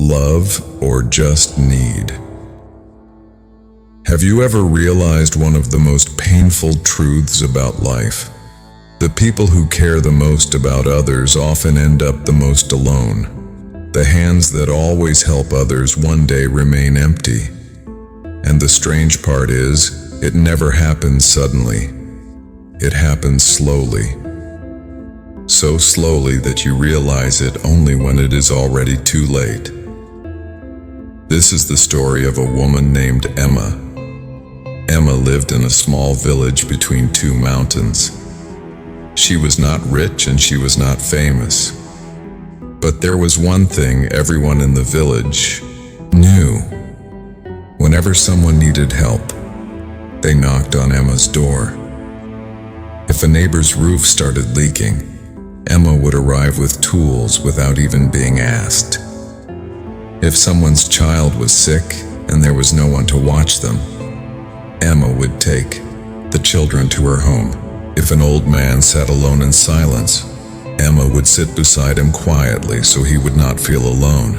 love, or just need. Have you ever realized one of the most painful truths about life? The people who care the most about others often end up the most alone. The hands that always help others one day remain empty. And the strange part is, it never happens suddenly. It happens slowly. So slowly that you realize it only when it is already too late. This is the story of a woman named Emma. Emma lived in a small village between two mountains. She was not rich and she was not famous. But there was one thing everyone in the village knew. Whenever someone needed help, they knocked on Emma's door. If a neighbor's roof started leaking, Emma would arrive with tools without even being asked. If someone's child was sick and there was no one to watch them, Emma would take the children to her home. If an old man sat alone in silence, Emma would sit beside him quietly so he would not feel alone.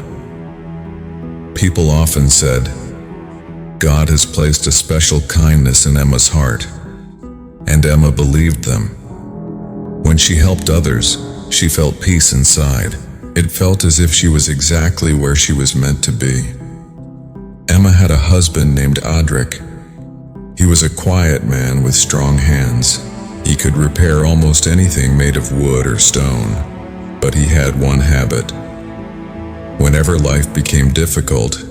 People often said, God has placed a special kindness in Emma's heart, and Emma believed them. When she helped others, she felt peace inside. It felt as if she was exactly where she was meant to be. Emma had a husband named Adrik. He was a quiet man with strong hands. He could repair almost anything made of wood or stone, but he had one habit. Whenever life became difficult,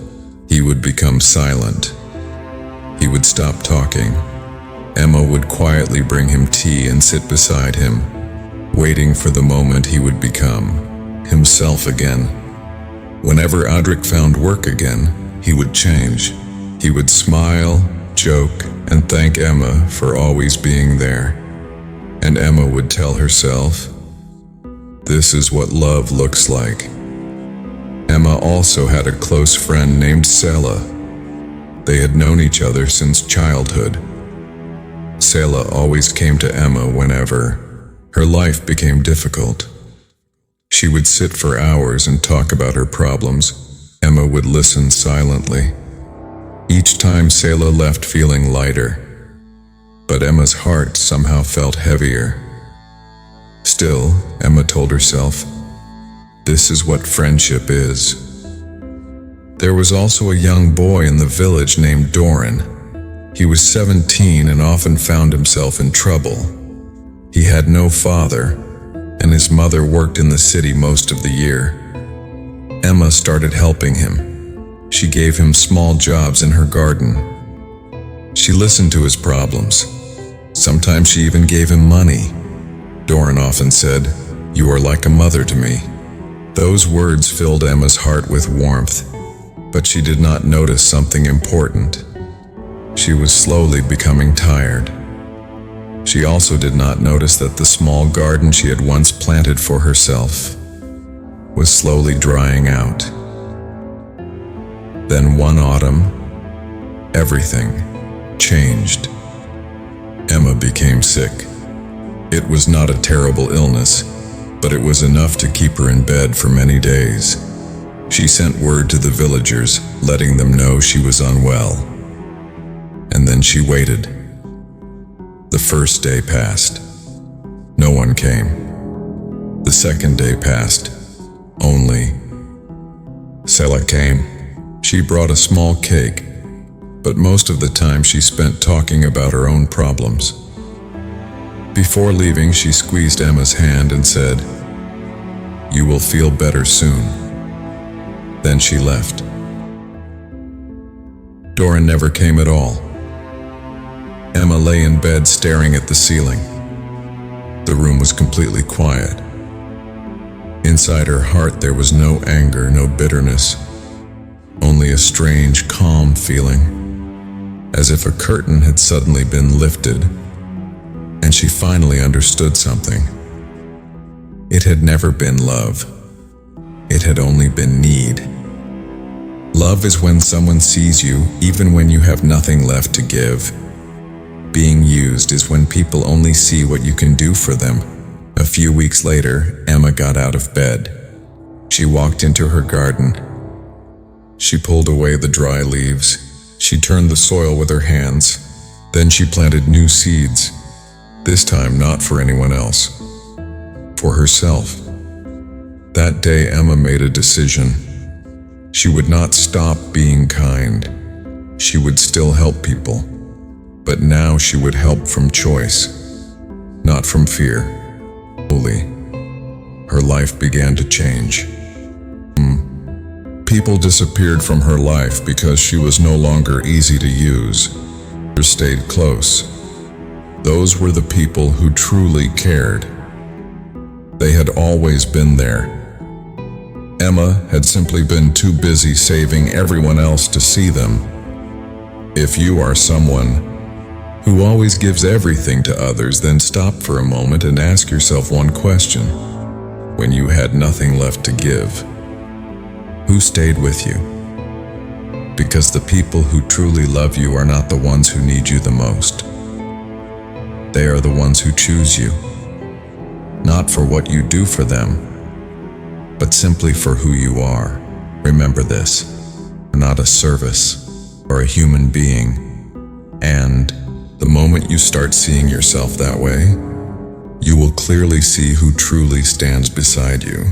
he would become silent. He would stop talking. Emma would quietly bring him tea and sit beside him, waiting for the moment he would become himself again. Whenever Adrik found work again, he would change. He would smile, joke, and thank Emma for always being there. And Emma would tell herself, this is what love looks like. Emma also had a close friend named Sela. They had known each other since childhood. Sela always came to Emma whenever her life became difficult. She would sit for hours and talk about her problems. Emma would listen silently. Each time Sela left feeling lighter, but Emma's heart somehow felt heavier. Still, Emma told herself, this is what friendship is. There was also a young boy in the village named Doran. He was 17 and often found himself in trouble. He had no father, and his mother worked in the city most of the year. Emma started helping him. She gave him small jobs in her garden. She listened to his problems. Sometimes she even gave him money. Doran often said, "You are like a mother to me." Those words filled Emma's heart with warmth, but she did not notice something important. She was slowly becoming tired. She also did not notice that the small garden she had once planted for herself was slowly drying out. Then one autumn, everything changed. Emma became sick. It was not a terrible illness, but it was enough to keep her in bed for many days. She sent word to the villagers, letting them know she was unwell. And then she waited. The first day passed. No one came. The second day passed. Only Sela came. She brought a small cake, but most of the time she spent talking about her own problems. Before leaving, she squeezed Emma's hand and said, "You will feel better soon." Then she left. Doran never came at all. Emma lay in bed staring at the ceiling. The room was completely quiet. Inside her heart there was no anger, no bitterness, only a strange, calm feeling, as if a curtain had suddenly been lifted, and she finally understood something. It had never been love. It had only been need. Love is when someone sees you even when you have nothing left to give. Being used is when people only see what you can do for them. A few weeks later, Emma got out of bed. She walked into her garden. She pulled away the dry leaves. She turned the soil with her hands. Then she planted new seeds, this time not for anyone else, for herself. That day Emma made a decision. She would not stop being kind. She would still help people, but now she would help from choice, not from fear. Slowly, her life began to change. People disappeared from her life because she was no longer easy to use. Others stayed close. Those were the people who truly cared. They had always been there. Emma had simply been too busy saving everyone else to see them. If you are someone who always gives everything to others, then stop for a moment and ask yourself one question. When you had nothing left to give, who stayed with you? Because the people who truly love you are not the ones who need you the most. They are the ones who choose you, not for what you do for them, but simply for who you are. Remember this, you're not a service or a human being, and the moment you start seeing yourself that way, you will clearly see who truly stands beside you.